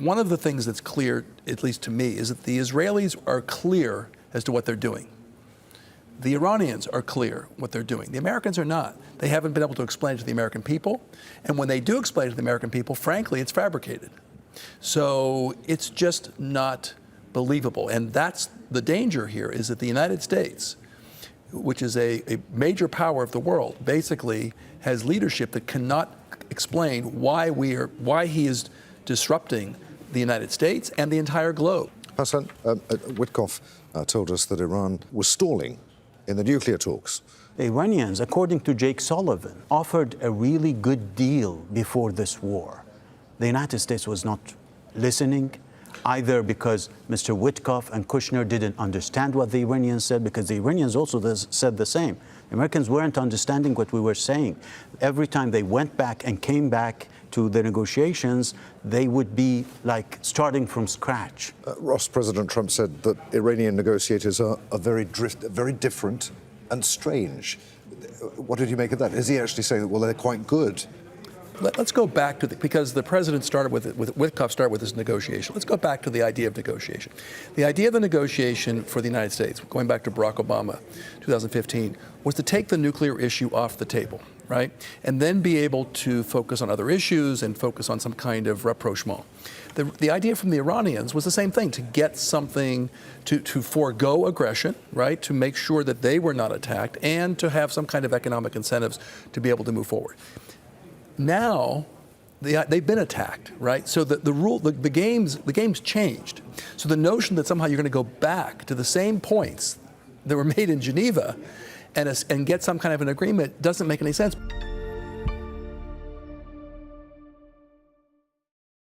one of the things that's clear, at least to me, is that the Israelis are clear as to what they're doing. The Iranians are clear what they're doing. The Americans are not. They haven't been able to explain it to the American people. And when they do explain it to the American people, frankly, it's fabricated. So it's just not believable. And that's the danger here, is that the United States, which is a major power of the world, basically has leadership that cannot explain why he is disrupting the United States and the entire globe. Hassan, Witkoff told us that Iran was stalling in the nuclear talks. The Iranians, according to Jake Sullivan, offered a really good deal before this war. The United States was not listening, either because Mr. Witkoff and Kushner didn't understand what the Iranians said, because the Iranians also said the same. The Americans weren't understanding what we were saying. Every time they went back and came back to the negotiations, they would be like starting from scratch. Ross, President Trump said that Iranian negotiators are very different and strange. What did you make of that? Is he actually saying that, well, they're quite good? Let's go back to because the president started with Witkoff started with this negotiation. Let's go back to the idea of negotiation. The idea of the negotiation for the United States, going back to Barack Obama, 2015, was to take the nuclear issue off the table, right? And then be able to focus on other issues and focus on some kind of rapprochement. The idea from the Iranians was the same thing, to get something, to forego aggression, right? To make sure that they were not attacked, and to have some kind of economic incentives to be able to move forward. Now, they've been attacked, right? So the game's changed. So the notion that somehow you're going to go back to the same points that were made in Geneva and get some kind of an agreement doesn't make any sense.